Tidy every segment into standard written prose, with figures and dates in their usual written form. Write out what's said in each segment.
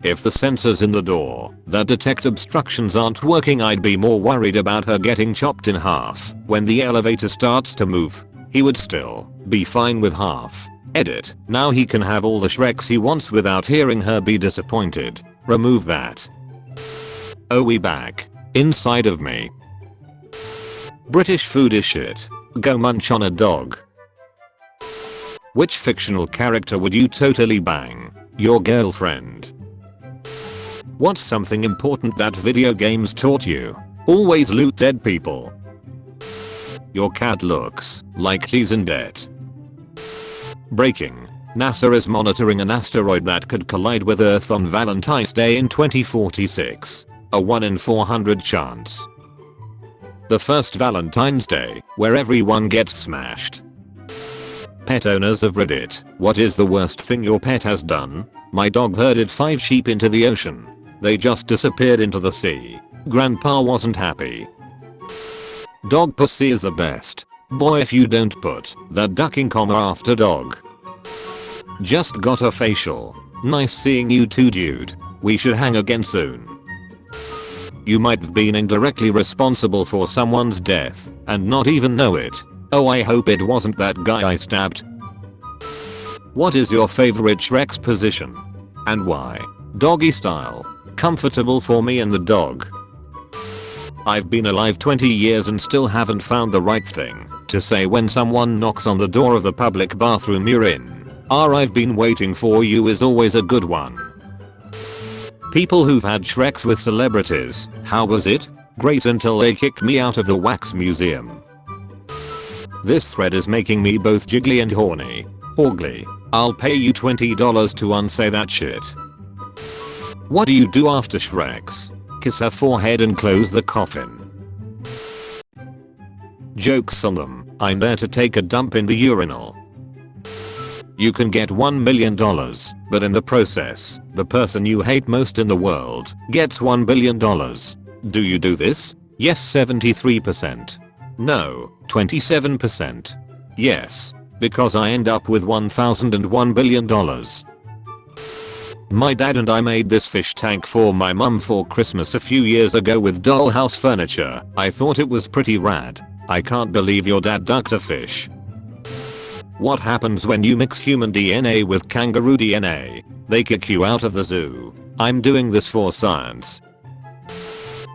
If the sensors in the door that detect obstructions aren't working, I'd be more worried about her getting chopped in half. When the elevator starts to move, he would still be fine with half. Edit. Now he can have all the Shreks he wants without hearing her be disappointed. Remove that. Oh, we back. Inside of me. British food is shit. Go munch on a dog. Which fictional character would you totally bang? Your girlfriend. What's something important that video games taught you? Always loot dead people. Your cat looks like he's in debt. Breaking. NASA is monitoring an asteroid that could collide with Earth on Valentine's Day in 2046. A 1 in 400 chance. The first Valentine's Day where everyone gets smashed. Pet owners of Reddit, what is the worst thing your pet has done? My dog herded 5 sheep into the ocean. They just disappeared into the sea. Grandpa wasn't happy. Dog pussy is the best. Boy, if you don't put that ducking comma after dog. Just got a facial. Nice seeing you too, dude. We should hang again soon. You might have been indirectly responsible for someone's death and not even know it. Oh, I hope it wasn't that guy I stabbed. What is your favorite Shrek's position? And why? Doggy style. Comfortable for me and the dog. I've been alive 20 years and still haven't found the right thing to say when someone knocks on the door of the public bathroom you're in. I've been waiting for you is always a good one. People who've had Shreks with celebrities, how was it? Great until they kicked me out of the wax museum. This thread is making me both jiggly and horny. Orgly. I'll pay you $20 to unsay that shit. What do you do after Shreks? Kiss her forehead and close the coffin. Jokes on them. I'm there to take a dump in the urinal. You can get $1 million, but in the process, the person you hate most in the world gets $1 billion. Do you do this? Yes, 73%. No, 27%. Yes, because I end up with $1,001 billion. My dad and I made this fish tank for my mum for Christmas a few years ago with dollhouse furniture. I thought it was pretty rad. I can't believe your dad ducked a fish. What happens when you mix human DNA with kangaroo DNA? They kick you out of the zoo. I'm doing this for science.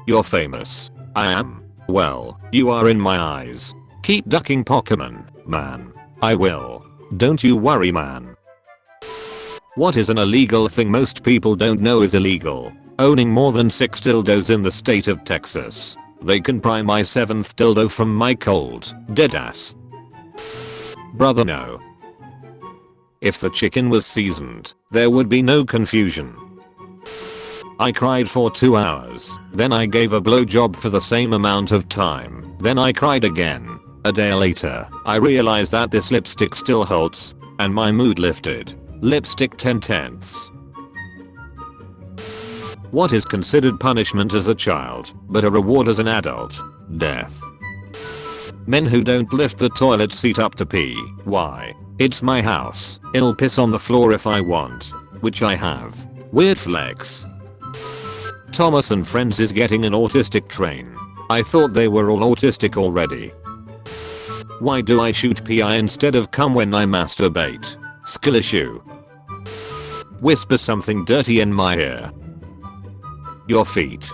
You're famous. I am. Well, you are in my eyes. Keep ducking Pokemon, man. I will. Don't you worry, man. What is an illegal thing most people don't know is illegal? Owning more than 6 dildos in the state of Texas. They can pry my 7th dildo from my cold, dead ass. Brother, no. If the chicken was seasoned, there would be no confusion. I cried for 2 hours, then I gave a blowjob for the same amount of time, then I cried again. A day later, I realized that this lipstick still holds, and my mood lifted. Lipstick 10/10ths. What is considered punishment as a child, but a reward as an adult? Death. Men who don't lift the toilet seat up to pee. Why? It's my house. I'll piss on the floor if I want. Which I have. Weird flex. Thomas and Friends is getting an autistic train. I thought they were all autistic already. Why do I shoot PI instead of cum when I masturbate? Skill issue. Whisper something dirty in my ear. Your feet.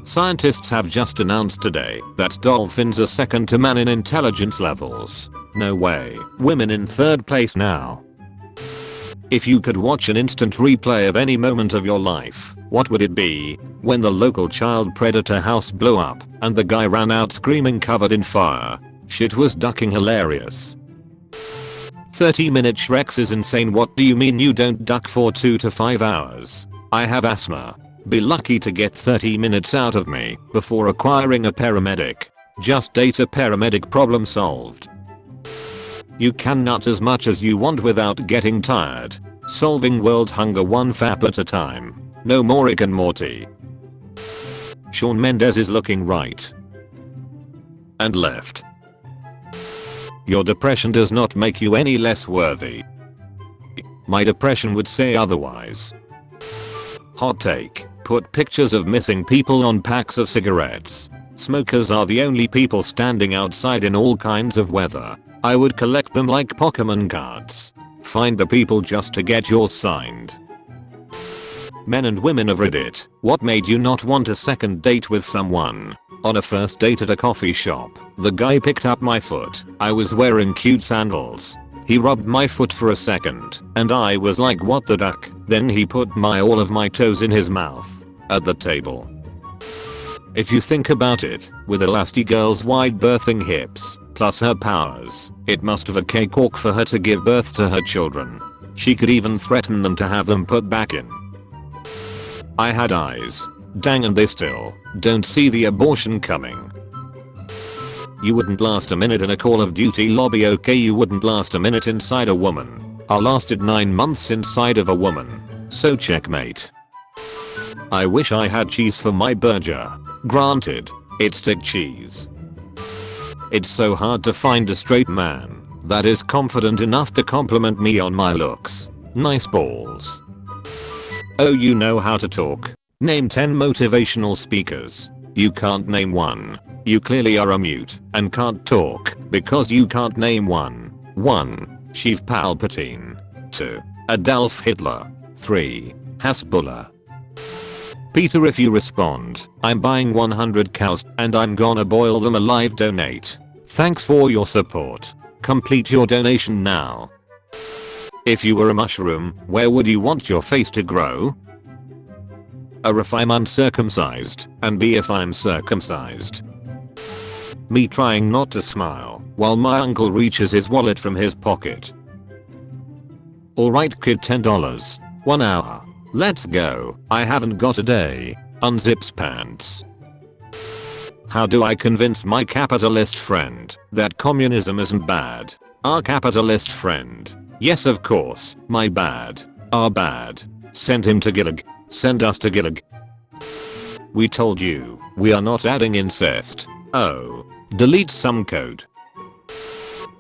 Scientists have just announced today that dolphins are second to man in intelligence levels. No way. Women in 3rd place now. If you could watch an instant replay of any moment of your life, what would it be? When the local child predator house blew up and the guy ran out screaming covered in fire. Shit was ducking hilarious. 30-minute Shreks is insane. What do you mean you don't duck for 2 to 5 hours? I have asthma. Be lucky to get 30 minutes out of me before acquiring a paramedic. Just date a paramedic, problem solved. You can nut as much as you want without getting tired. Solving world hunger one fap at a time. No more Rick and Morty. Shawn Mendes is looking right and left. Your depression does not make you any less worthy. My depression would say otherwise. Hot take. Put pictures of missing people on packs of cigarettes. Smokers are the only people standing outside in all kinds of weather. I would collect them like Pokemon cards. Find the people just to get yours signed. Men and women of Reddit, what made you not want a second date with someone? On a first date at a coffee shop, the guy picked up my foot. I was wearing cute sandals. He rubbed my foot for a second, and I was like, what the duck? Then he put all of my toes in his mouth. At the table. If you think about it, with Elastigirl's wide birthing hips, plus her powers, it must have a cakewalk for her to give birth to her children. She could even threaten them to have them put back in. I had eyes. Dang, and they still don't see the abortion coming. You wouldn't last a minute in a Call of Duty lobby, okay? You wouldn't last a minute inside a woman. I lasted 9 months inside of a woman. So checkmate. I wish I had cheese for my burger. Granted, it's stick cheese. It's so hard to find a straight man that is confident enough to compliment me on my looks. Nice balls. Oh, you know how to talk. Name 10 motivational speakers. You can't name one. You clearly are a mute and can't talk because you can't name one. 1. Sheev Palpatine. 2. Adolf Hitler. 3. Hasbullah. Peter, if you respond, I'm buying 100 cows and I'm gonna boil them alive. Donate. Thanks for your support. Complete your donation now. If you were a mushroom, where would you want your face to grow? A, if I'm uncircumcised, and B, if I'm circumcised. Me trying not to smile while my uncle reaches his wallet from his pocket. Alright kid, $10. 1 hour. Let's go. I haven't got a day. Unzips pants. How do I convince my capitalist friend that communism isn't bad? Our capitalist friend. Yes, of course. My bad. Our bad. Send him to Gillig. Send us to Gillig. We told you, we are not adding incest. Oh. Delete some code.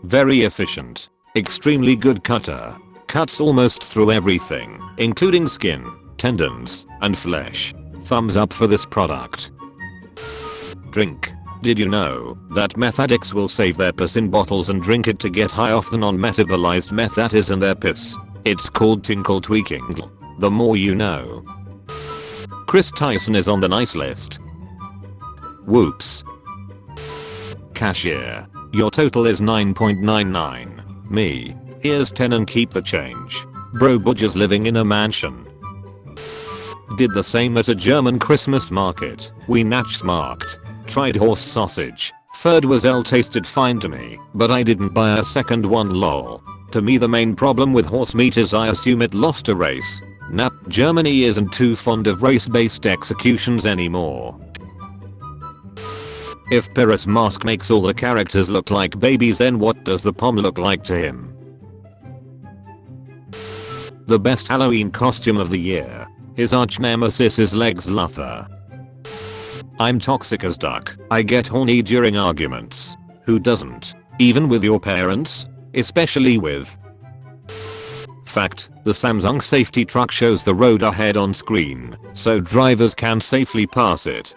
Very efficient. Extremely good cutter. Cuts almost through everything, including skin, tendons, and flesh. Thumbs up for this product. Drink. Did you know that meth addicts will save their piss in bottles and drink it to get high off the non-metabolized meth that is in their piss? It's called tinkle tweaking. The more you know. Chris Tyson is on the nice list. Whoops. Cashier. Your total is 9.99. Me. Here's 10 and keep the change. Bro Budger's living in a mansion. Did the same at a German Christmas market. We nachsmarkt. Tried horse sausage. Third was L, tasted fine to me, but I didn't buy a second one, lol. To me the main problem with horse meat is I assume it lost a race. Nah, Germany isn't too fond of race-based executions anymore. If Pyrrhus Mask makes all the characters look like babies, then what does the pom look like to him? The best Halloween costume of the year. His arch nemesis is Lex Luthor. I'm toxic as duck. I get horny during arguments. Who doesn't? Even with your parents? Especially with. Fact, the Samsung safety truck shows the road ahead on screen, so drivers can safely pass it.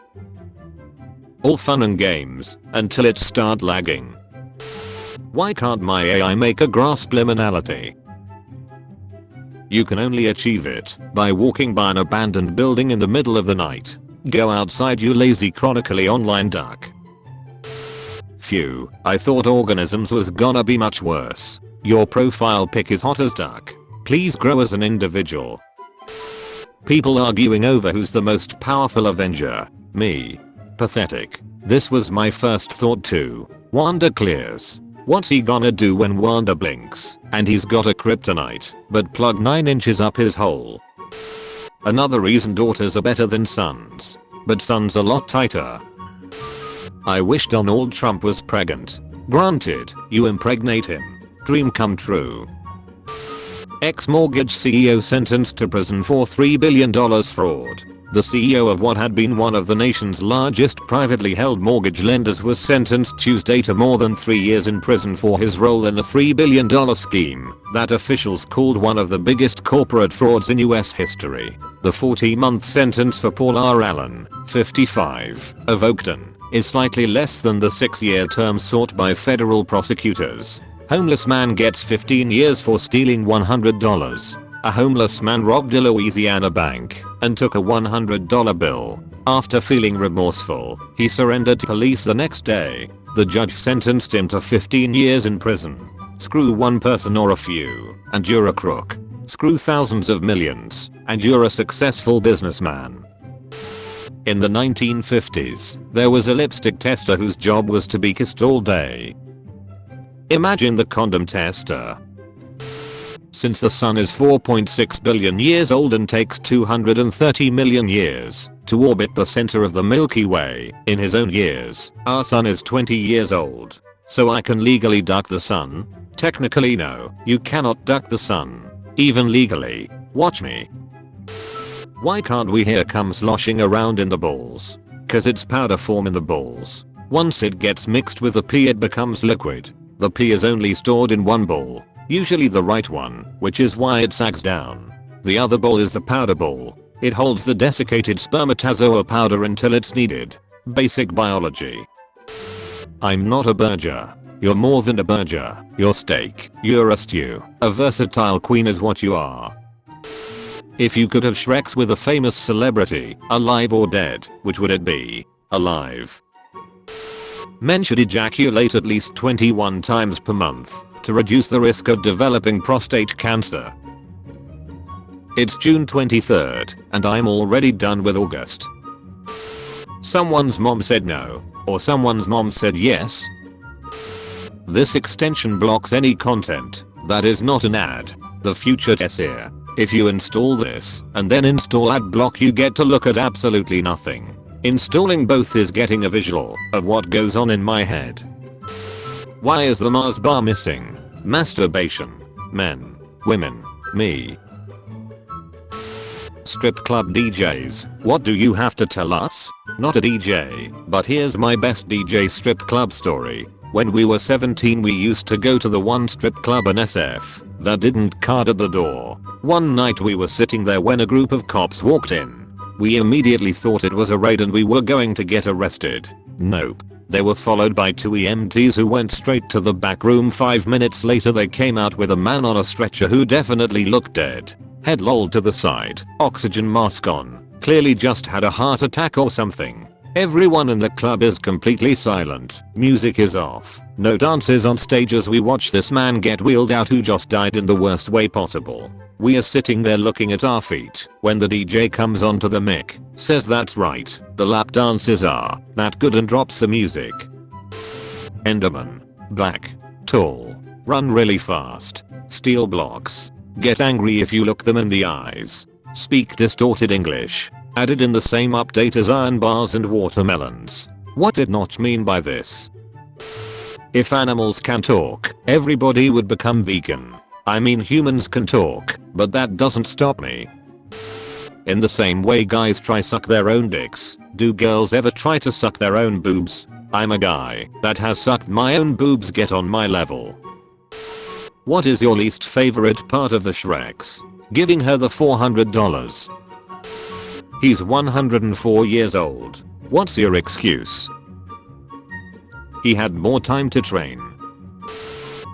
All fun and games, until it start lagging. Why can't my AI make a grasp liminality? You can only achieve it by walking by an abandoned building in the middle of the night. Go outside, you lazy chronically online duck. Phew, I thought organisms was gonna be much worse. Your profile pic is hot as duck. Please grow as an individual. People arguing over who's the most powerful Avenger. Me. Pathetic. This was my first thought too. Wanda clears. What's he gonna do when Wanda blinks and he's got a kryptonite but plug 9 inches up his hole? Another reason daughters are better than sons, but sons a lot tighter. I wish Donald Trump was pregnant. Granted, you impregnate him. Dream come true. Ex-mortgage CEO sentenced to prison for $3 billion fraud. The CEO of what had been one of the nation's largest privately held mortgage lenders was sentenced Tuesday to more than 3 years in prison for his role in a $3 billion scheme that officials called one of the biggest corporate frauds in US history. The 40-month sentence for Paul R. Allen, 55, of Oakton, is slightly less than the 6-year term sought by federal prosecutors. Homeless man gets 15 years for stealing $100. A homeless man robbed a Louisiana bank and took a $100 bill. After feeling remorseful, he surrendered to police the next day. The judge sentenced him to 15 years in prison. Screw one person or a few, and you're a crook. Screw thousands of millions, and you're a successful businessman. In the 1950s, there was a lipstick tester whose job was to be kissed all day. Imagine the condom tester. Since the sun is 4.6 billion years old and takes 230 million years to orbit the center of the Milky Way in his own years, our sun is 20 years old. So I can legally duck the sun? Technically no, you cannot duck the sun. Even legally. Watch me. Why can't we hear cum sloshing around in the balls? Cause it's powder form in the balls. Once it gets mixed with the pee it becomes liquid. The pee is only stored in one ball. Usually the right one, which is why it sags down. The other ball is the powder ball. It holds the desiccated spermatozoa powder until it's needed. Basic biology. I'm not a burger. You're more than a burger. You're steak. You're a stew. A versatile queen is what you are. If you could have Shreks with a famous celebrity, alive or dead, which would it be? Alive. Men should ejaculate at least 21 times per month to reduce the risk of developing prostate cancer. It's June 23rd, and I'm already done with August. Someone's mom said no, or someone's mom said yes. This extension blocks any content that is not an ad. The future is here. If you install this, and then install ad block, you get to look at absolutely nothing. Installing both is getting a visual of what goes on in my head. Why is the Mars bar missing? Masturbation. Men. Women. Me. Strip club DJs, what do you have to tell us? Not a DJ, but here's my best DJ strip club story. When we were 17 we used to go to the one strip club in SF that didn't card at the door. One night we were sitting there when a group of cops walked in. We immediately thought it was a raid and we were going to get arrested. Nope. They were followed by 2 EMTs who went straight to the back room. 5 minutes later they came out with a man on a stretcher who definitely looked dead. Head lolled to the side, oxygen mask on, clearly just had a heart attack or something. Everyone in the club is completely silent, music is off, no dances on stage as we watch this man get wheeled out who just died in the worst way possible. We are sitting there looking at our feet when the DJ comes onto the mic, says that's right, the lap dances are that good and drops the music. Enderman. Black. Tall. Run really fast. Steal blocks. Get angry if you look them in the eyes. Speak distorted English. Added in the same update as iron bars and watermelons. What did Notch mean by this? If animals can talk, everybody would become vegan. I mean humans can talk, but that doesn't stop me. In the same way guys try suck their own dicks, do girls ever try to suck their own boobs? I'm a guy that has sucked my own boobs, get on my level. What is your least favorite part of the Shreks? Giving her the $400. He's 104 years old. What's your excuse? He had more time to train.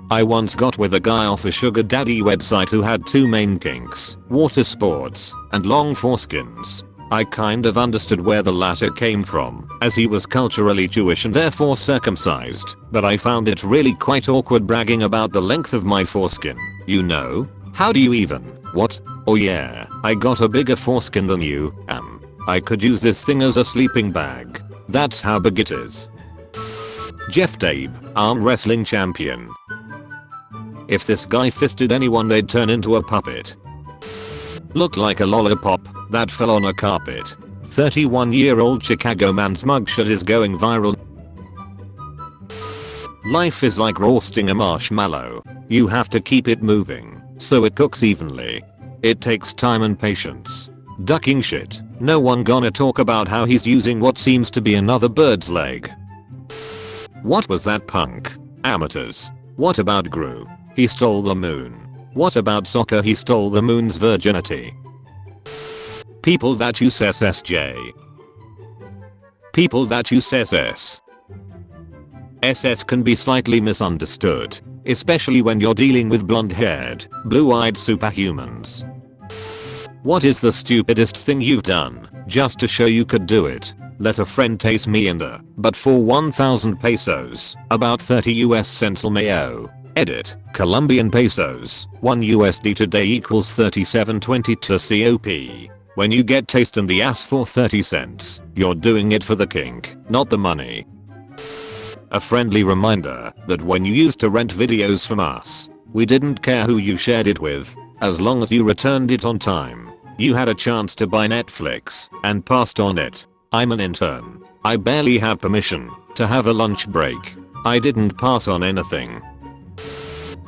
I once got with a guy off a sugar daddy website who had 2 main kinks, water sports and long foreskins. I kind of understood where the latter came from, as he was culturally Jewish and therefore circumcised, but I found it really quite awkward bragging about the length of my foreskin. You know? How do you even? What? Oh yeah, I got a bigger foreskin than you. I could use this thing as a sleeping bag. That's how big it is. Jeff Tabe, arm wrestling champion. If this guy fisted anyone they'd turn into a puppet. Looked like a lollipop that fell on a carpet. 31-year-old Chicago man's mugshot is going viral. Life is like roasting a marshmallow. You have to keep it moving. so it cooks evenly. It takes time and patience. Ducking shit. No one gonna talk about how he's using what seems to be another bird's leg. What was that punk? Amateurs. What about Gru? He stole the moon. What about soccer? He stole the moon's virginity. People that use SSJ. People that use SS. SS can be slightly misunderstood, especially when you're dealing with blonde-haired, blue-eyed superhumans. What is the stupidest thing you've done, just to show you could do it? Let a friend taste me in the, but for 1,000 pesos, about 30 US cents mayo. Edit, Colombian pesos, 1 USD today equals 37.22 COP. When you get taste in the ass for 30 cents, you're doing it for the kink, not the money. A friendly reminder that when you used to rent videos from us, we didn't care who you shared it with, as long as you returned it on time. You had a chance to buy Netflix and passed on it. I'm an intern. I barely have permission to have a lunch break. I didn't pass on anything.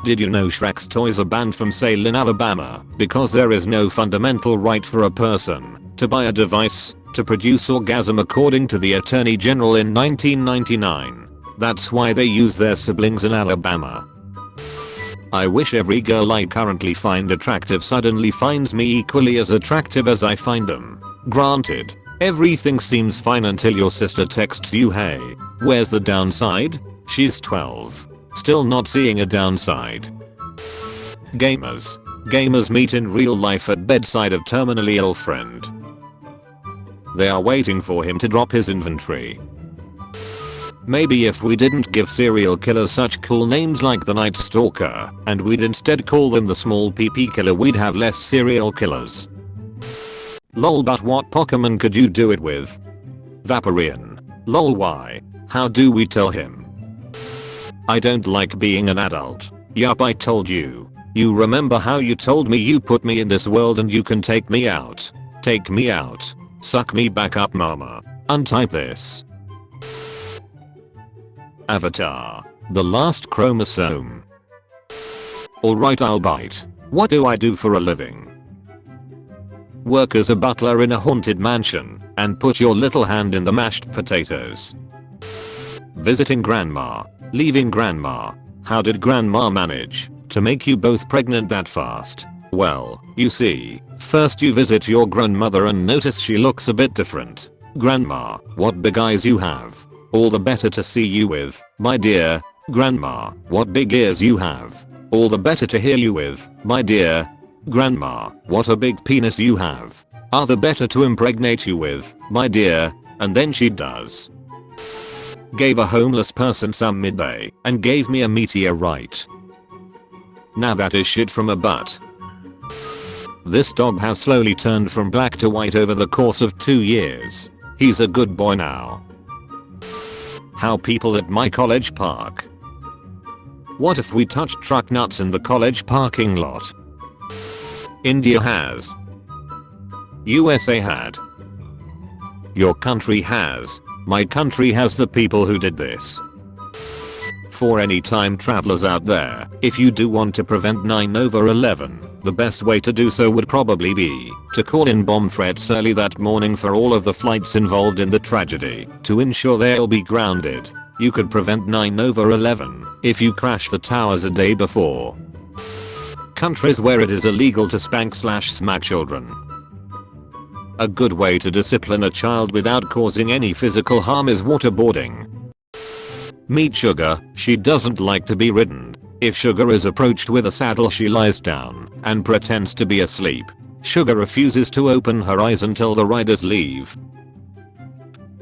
Did you know Shrek's toys are banned from sale in Alabama because there is no fundamental right for a person to buy a device to produce orgasm according to the Attorney General in 1999. That's why they use their siblings in Alabama. I wish every girl I currently find attractive suddenly finds me equally as attractive as I find them. Granted, everything seems fine until your sister texts you, hey, where's the downside? She's 12. Still not seeing a downside. Gamers. Gamers meet in real life at bedside of terminally ill friend. They are waiting for him to drop his inventory. Maybe if we didn't give serial killers such cool names like the Night Stalker, and we'd instead call them the Small PP Killer, we'd have less serial killers. Lol, but what Pokemon could you do it with? Vaporeon. Lol, why? How do we tell him? I don't like being an adult. Yup, I told you. You remember how you told me you put me in this world and you can take me out? Take me out. Suck me back up, mama. Untype this. Avatar. The last chromosome. Alright, I'll bite. What do I do for a living? Work as a butler in a haunted mansion and put your little hand in the mashed potatoes. Visiting grandma. Leaving grandma. How did grandma manage to make you both pregnant that fast? Well, you see, first you visit your grandmother and notice she looks a bit different. Grandma, what big eyes you have. All the better to see you with, my dear. Grandma, what big ears you have. All the better to hear you with, my dear. Grandma, what a big penis you have. Are the better to impregnate you with, my dear. And then she does. Gave a homeless person some midday and gave me a meteorite. Now that is shit from a butt. This dog has slowly turned from black to white over the course of 2 years. He's a good boy now. How people at my college park. What if we touched truck nuts in the college parking lot? India has. USA had. Your country has. My country has the people who did this. For any time travelers out there, if you do want to prevent 9/11, the best way to do so would probably be to call in bomb threats early that morning for all of the flights involved in the tragedy to ensure they'll be grounded. You could prevent 9/11 if you crash the towers a day before. Countries where it is illegal to spank/smack children. A good way to discipline a child without causing any physical harm is waterboarding. Meet Sugar. She doesn't like to be ridden. If Sugar is approached with a saddle, she lies down and pretends to be asleep. Sugar refuses to open her eyes until the riders leave.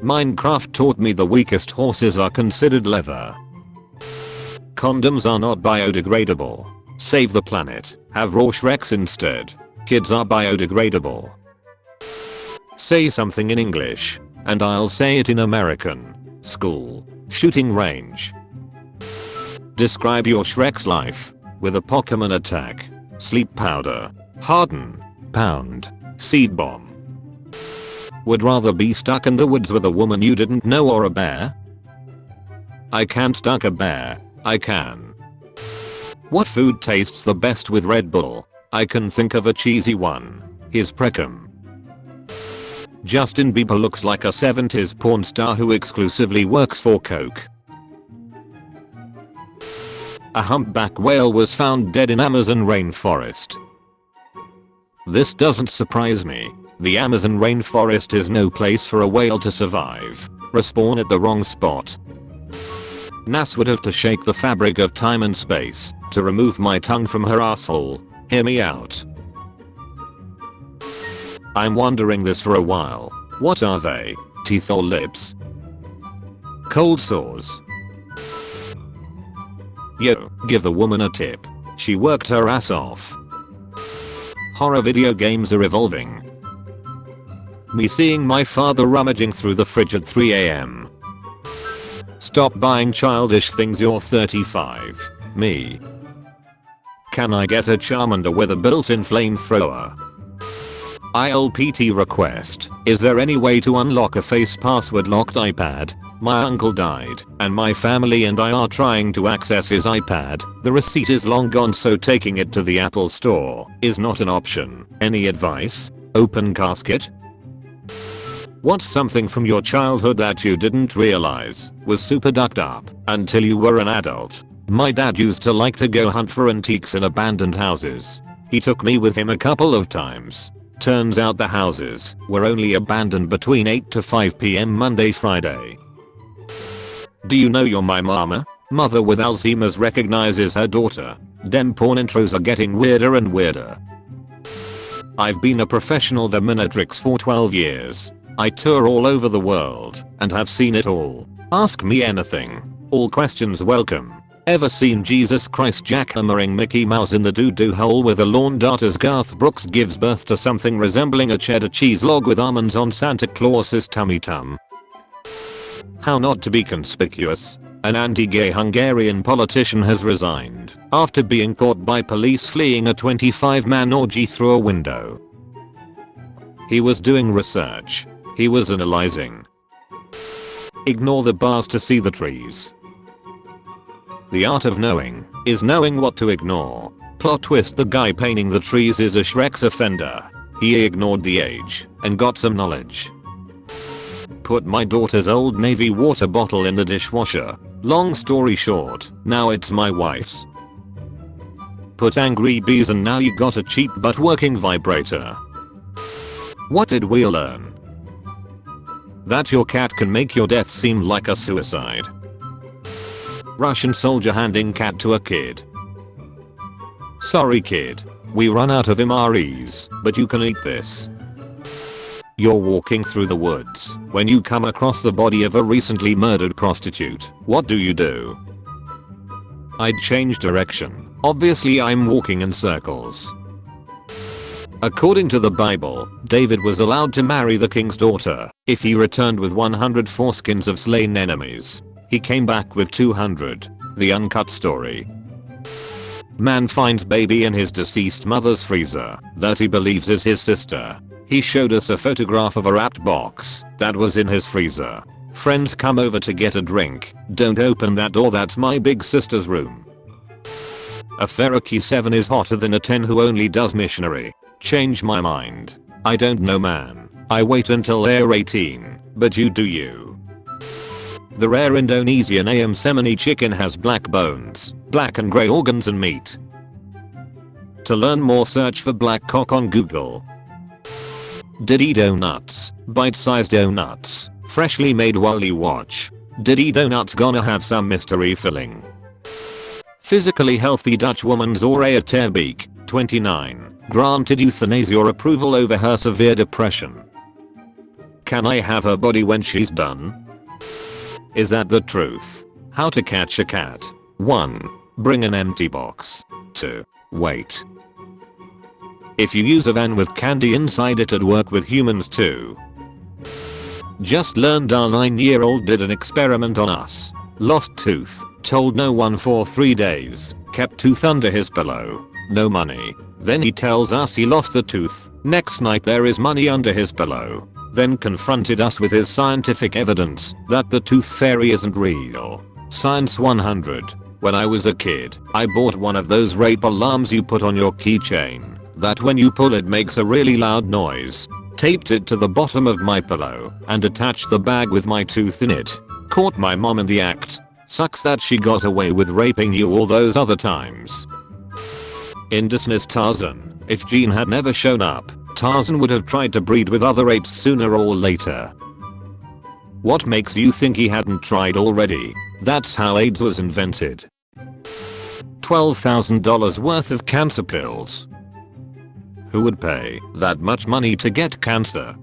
Minecraft taught me the weakest horses are considered leather. Condoms are not biodegradable. Save the planet. Have raw Shreks instead. Kids are biodegradable. Say something in English, and I'll say it in American. School. Shooting range. Describe your Shrek's life with a Pokemon attack. Sleep powder. Harden. Pound. Seed bomb. Would rather be stuck in the woods with a woman you didn't know or a bear? I can't duck a bear. I can. What food tastes the best with Red Bull? I can think of a cheesy one. Here's Precum. Justin Bieber looks like a 70s porn star who exclusively works for Coke. A humpback whale was found dead in Amazon rainforest. This doesn't surprise me. The Amazon rainforest is no place for a whale to survive. Respawn at the wrong spot. NASA would have to shake the fabric of time and space to remove my tongue from her asshole. Hear me out. I'm wondering this for a while. What are they? Teeth or lips? Cold sores. Yo, give the woman a tip. She worked her ass off. Horror video games are evolving. Me seeing my father rummaging through the fridge at 3 AM. Stop buying childish things, you're 35. Me. Can I get a Charmander with a built-in flamethrower? ILPT request. Is there any way to unlock a face password locked iPad? My uncle died, and my family and I are trying to access his iPad. The receipt is long gone, so taking it to the Apple store is not an option. Any advice? Open casket? What's something from your childhood that you didn't realize was super ducked up until you were an adult? My dad used to like to go hunt for antiques in abandoned houses. He took me with him a couple of times. Turns out the houses were only abandoned between 8 to 5 PM Monday Friday. Do you know you're my mama? Mother with Alzheimer's recognizes her daughter. Dem porn intros are getting weirder and weirder. I've been a professional dominatrix for 12 years. I tour all over the world and have seen it all. Ask me anything. All questions welcome. Ever seen Jesus Christ jackhammering Mickey Mouse in the doo-doo hole with a lawn dart as Garth Brooks gives birth to something resembling a cheddar cheese log with almonds on Santa Claus's tummy tum? How not to be conspicuous? An anti-gay Hungarian politician has resigned after being caught by police fleeing a 25-man orgy through a window. He was doing research. He was analyzing. Ignore the bars to see the trees. The art of knowing is knowing what to ignore. Plot twist: the guy painting the trees is a Shrek's offender. He ignored the age and got some knowledge. Put my daughter's old Navy water bottle in the dishwasher. Long story short, now it's my wife's. Put angry bees and now you got a cheap but working vibrator. What did we learn? That your cat can make your death seem like a suicide. Russian soldier handing cat to a kid. Sorry kid, we run out of MREs, but you can eat this. You're walking through the woods when you come across the body of a recently murdered prostitute. What do? I'd change direction. Obviously I'm walking in circles. According to the Bible, David was allowed to marry the king's daughter if he returned with 100 foreskins of slain enemies. He came back with 200. The uncut story. Man finds baby in his deceased mother's freezer that he believes is his sister. He showed us a photograph of a wrapped box that was in his freezer. Friend, come over to get a drink. Don't open that door, that's my big sister's room. A Cherokee 7 is hotter than a 10 who only does missionary. Change my mind. I don't know, man. I wait until they're 18, but you do you. The rare Indonesian ayam semeni chicken has black bones, black and grey organs and meat. To learn more, search for black cock on Google. Diddy Donuts, bite-sized donuts, freshly made while you watch. Diddy Donuts gonna have some mystery filling. Physically healthy Dutch woman Zoraya Terbeek, 29, granted euthanasia approval over her severe depression. Can I have her body when she's done? Is that the truth? How to catch a cat. 1. Bring an empty box. 2. Wait. If you use a van with candy inside, it'd work with humans too. Just learned our 9-year-old did an experiment on us. Lost tooth, told no one for 3 days, kept tooth under his pillow. No money. Then he tells us he lost the tooth. Next night there is money under his pillow. Then confronted us with his scientific evidence that the tooth fairy isn't real. Science 100. When I was a kid, I bought one of those rape alarms you put on your keychain, that when you pull it makes a really loud noise. Taped it to the bottom of my pillow, and attached the bag with my tooth in it. Caught my mom in the act. Sucks that she got away with raping you all those other times. In Disney's Tarzan, if Gene had never shown up, Tarzan would have tried to breed with other apes sooner or later. What makes you think he hadn't tried already? That's how AIDS was invented. $12,000 worth of cancer pills. Who would pay that much money to get cancer?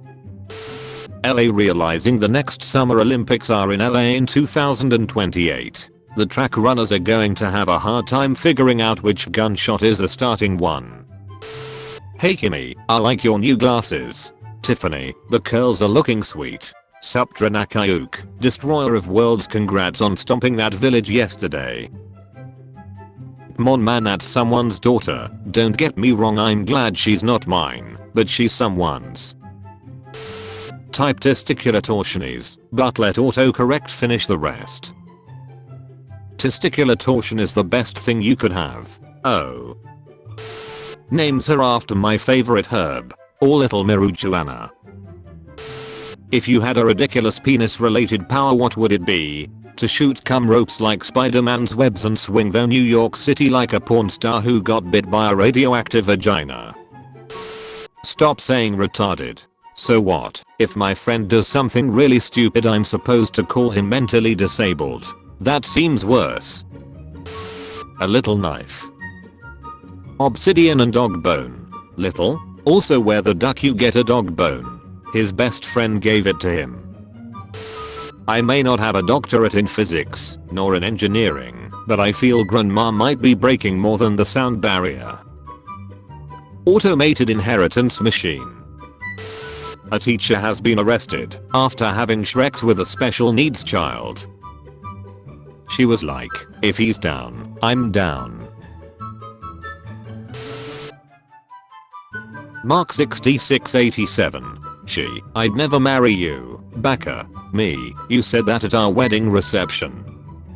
LA realizing the next Summer Olympics are in LA in 2028. The track runners are going to have a hard time figuring out which gunshot is the starting one. Hey Kimmy, I like your new glasses. Tiffany, the curls are looking sweet. Suptranakayuk, destroyer of worlds, congrats on stomping that village yesterday. Mon man, that's someone's daughter. Don't get me wrong, I'm glad she's not mine, but she's someone's. Type testicular torsions, but let autocorrect finish the rest. Testicular torsion is the best thing you could have. Oh. Names her after my favorite herb, or little marijuana. If you had a ridiculous penis related power, what would it be? To shoot cum ropes like Spider-Man's webs and swing though New York City like a porn star who got bit by a radioactive vagina. Stop saying retarded. So what, if my friend does something really stupid, I'm supposed to call him mentally disabled? That seems worse. A little knife. Obsidian and dog bone. Little? Also where the duck you get a dog bone. His best friend gave it to him. I may not have a doctorate in physics, nor in engineering, but I feel grandma might be breaking more than the sound barrier. Automated inheritance machine. A teacher has been arrested after having Shreks with a special needs child. She was like, if he's down, I'm down. Mark 6687. She, I'd never marry you. Becca, me, you said that at our wedding reception.